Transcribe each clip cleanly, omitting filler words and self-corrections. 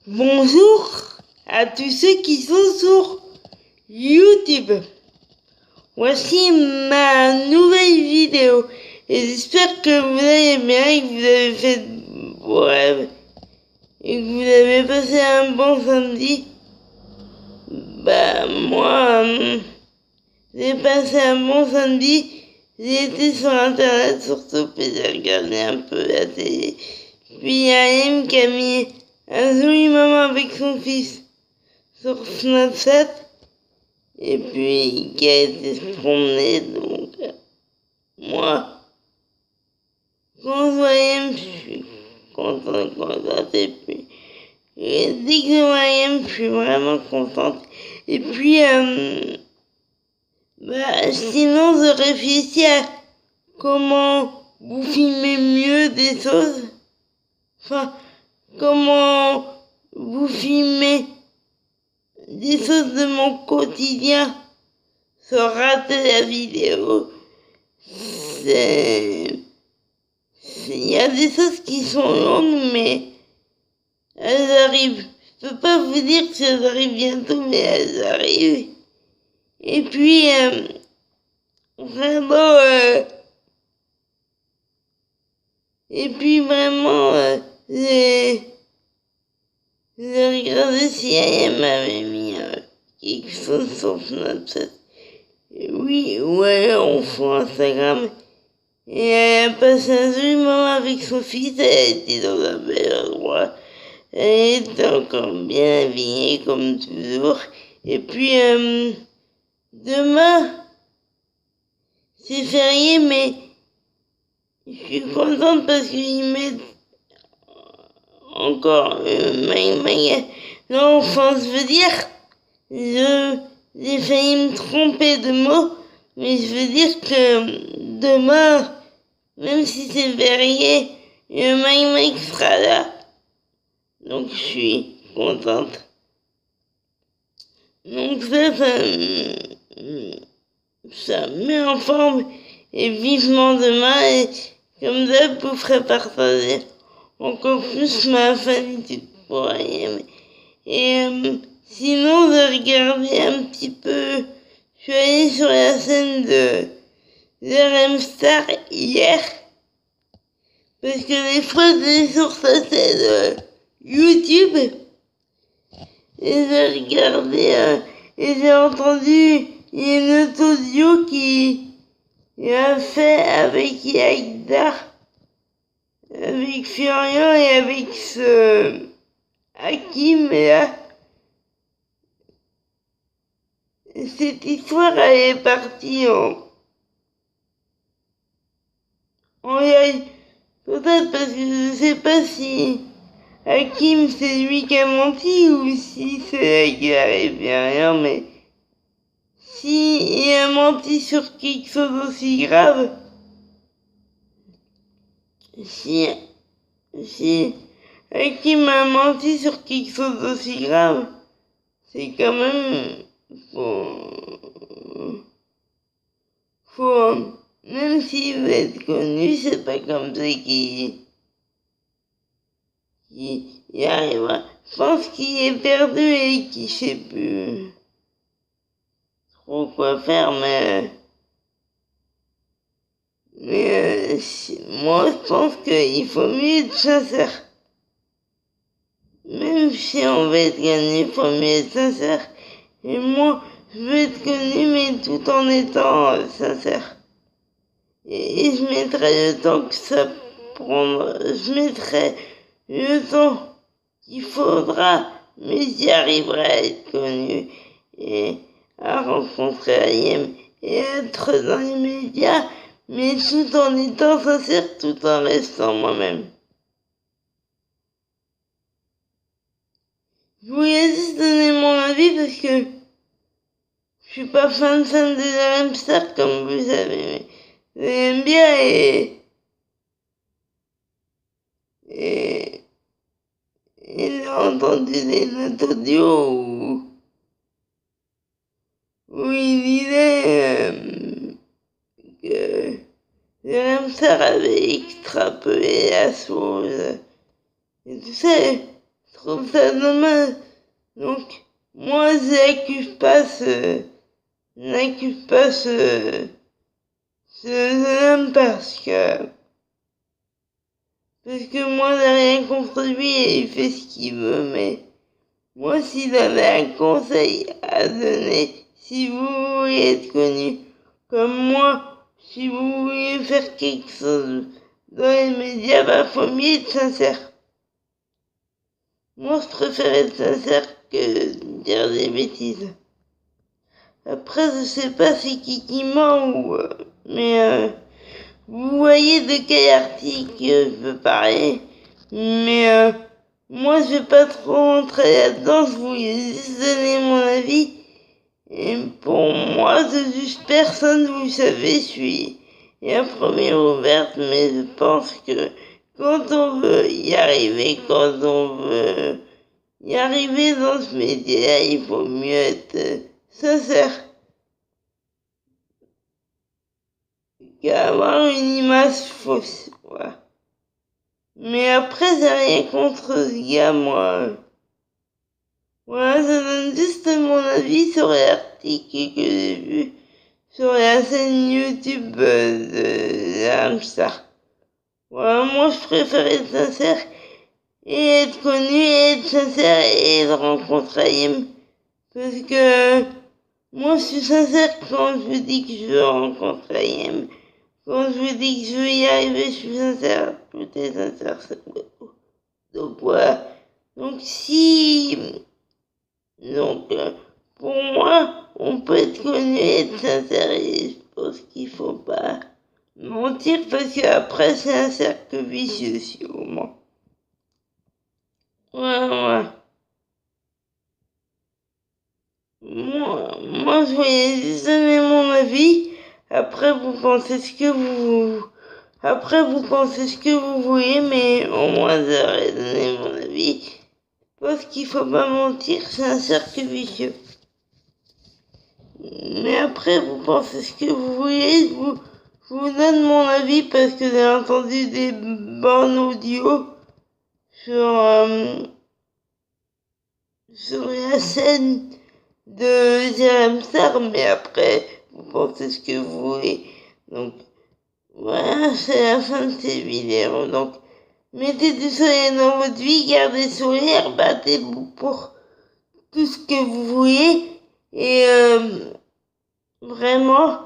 Bonjour à tous ceux qui sont sur YouTube. Voici ma nouvelle vidéo et j'espère que vous allez bien et que vous avez fait vos rêves et que vous avez passé un bon samedi. Moi, j'ai passé un bon samedi. J'ai été sur internet surtout, puis j'ai regardé un peu la télé. Puis il y a M qui a mis un joli moment avec son fils sur Snapchat. Et puis qui a été se promener, donc moi, quand je voyais M, je suis contente. Et puis dès que je vois M, je suis vraiment contente. Et puis sinon je réfléchis à comment vous filmez mieux des choses. Enfin, comment vous filmez des choses de mon quotidien sans rater la vidéo. Il y a des choses qui sont longues, mais elles arrivent. Je peux pas vous dire que ça arrive bientôt, mais elles arrivent. Et puis, vraiment, j'ai regardé si elle m'avait mis quelque chose sur Snapchat. Oui, ouais, on voit Instagram. Et elle a passé un joli moment avec son fils, elle était dans un bel endroit. Elle était encore bien habillée comme toujours. Et puis, demain, c'est férié, mais je suis contente parce qu'ils mettent encore non, enfin, je veux dire, j'ai failli me tromper de mots, mais je veux dire que demain, même si c'est férié, le Mike sera là. Donc je suis contente. Donc ça me met en forme et vivement demain. Et comme d'hab, vous ferez partager encore plus ma famille pour rien. Et sinon, j'ai regardé un petit peu. Je suis allée sur la scène de RM Star hier. Parce que des fois, j'ai sur sa scène YouTube. Et j'ai regardé et j'ai entendu une autre audio qui a fait avec Yaïda, avec Florian et avec ce Hakim là. Cette histoire elle est partie en live. Peut-être parce que je sais pas si Hakim c'est lui qui a menti ou si c'est elle qui arrive bien rien, mais si il a menti sur quelque chose aussi grave, si Hakim a menti sur quelque chose d'aussi grave, c'est quand même faut même s'il veut être connu, c'est pas comme ça qu'il y arrivera. Je pense qu'il est perdu et qu'il sait plus trop quoi faire, mais moi je pense qu'il faut mieux être sincère. Même si on veut être connu, il faut mieux être sincère. Et moi, je veux être connu, mais tout en étant sincère. Et je mettrai le temps que ça prendra. Je mettrai le temps qu'il faudra, mais j'y arriverai à être connu et à rencontrer Ayem et à être dans les médias, mais tout en étant sincère, tout en restant moi-même. Je voulais juste donner mon avis parce que je suis pas fan de RM Star comme vous savez, mais j'aime bien et j'ai entendu des notes audio où il disait que RM Star avait extrapolé la chose et tu sais, trouve ça dommage. Donc, moi, je n'accuse pas ce jeune homme parce que moi, j'ai rien contre lui et il fait ce qu'il veut, mais moi, s'il avait un conseil à donner, si vous voulez être connu comme moi, si vous voulez faire quelque chose dans les médias, bah, faut mieux être sincère. Moi, je préfère être sincère que dire des bêtises. Après, je sais pas c'est qui ment mais vous voyez de quel article je veux parler. Mais moi, je vais pas trop rentrer là-dedans, je voulais juste donner mon avis. Et pour moi, de juste personne, vous savez, je suis la première ouverte, mais je pense que quand on veut y arriver, quand on veut y arriver dans ce métier, il faut mieux être sincère qu'avoir une image fausse. Voilà. Mais après, j'ai rien contre ce gars, moi. Voilà, ça donne juste mon avis sur l'article que j'ai vu sur la scène YouTube de Hamstar. Voilà, moi je préfère être sincère et être connu et être sincère et être rencontré. Parce que moi je suis sincère quand je vous dis que je veux rencontrer Ayem. Quand je vous dis que je veux y arriver, je suis sincère. Tout est sincère, c'est beau. Donc voilà. Donc pour moi, on peut être connu et être sincère et je pense qu'il faut pas mentir parce qu'après c'est un cercle vicieux sûrement. Ouais. Moi, je voulais juste donner mon avis. Après, vous pensez ce que vous voulez, mais au moins j'aurais donné mon avis. Parce qu'il faut pas mentir, c'est un cercle vicieux. Mais après, vous pensez ce que vous voulez, je vous donne mon avis parce que j'ai entendu des bornes audio sur la scène de Jérém Sarr, mais après, vous pensez ce que vous voulez. Donc, voilà, c'est la fin de cette vidéo. Donc, mettez du soleil dans votre vie, gardez le sourire, battez-vous pour tout ce que vous voulez. Et vraiment,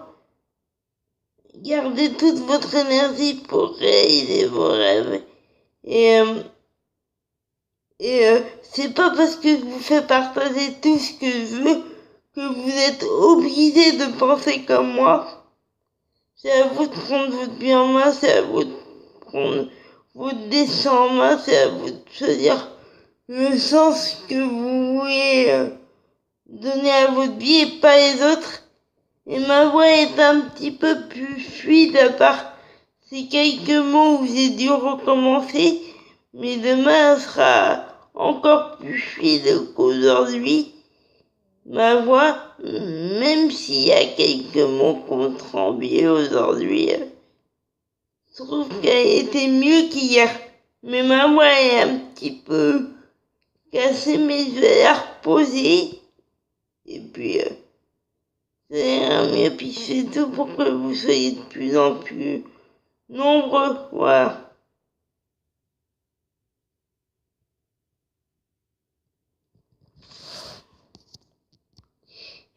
gardez toute votre énergie pour réaliser vos rêves. Et c'est pas parce que je vous fais partager tout ce que je veux que vous êtes obligé de penser comme moi. C'est à vous de prendre votre vie en main, c'est à vous de prendre votre destin en main, c'est à vous de choisir le sens que vous voulez donner à votre vie et pas les autres. Et ma voix est un petit peu plus fluide à part ces quelques mots où j'ai dû recommencer, mais demain elle sera encore plus fluide qu'aujourd'hui. Ma voix, même s'il y a quelques mots qu'on tremblait aujourd'hui, je trouve qu'elle était mieux qu'hier. Mais ma voix est un petit peu cassée, mais je vais la reposer. Et puis, c'est un mieux, puis c'est tout pour que vous soyez de plus en plus nombreux. Voilà.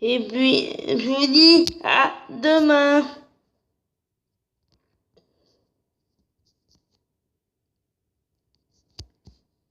Et puis, je vous dis à demain.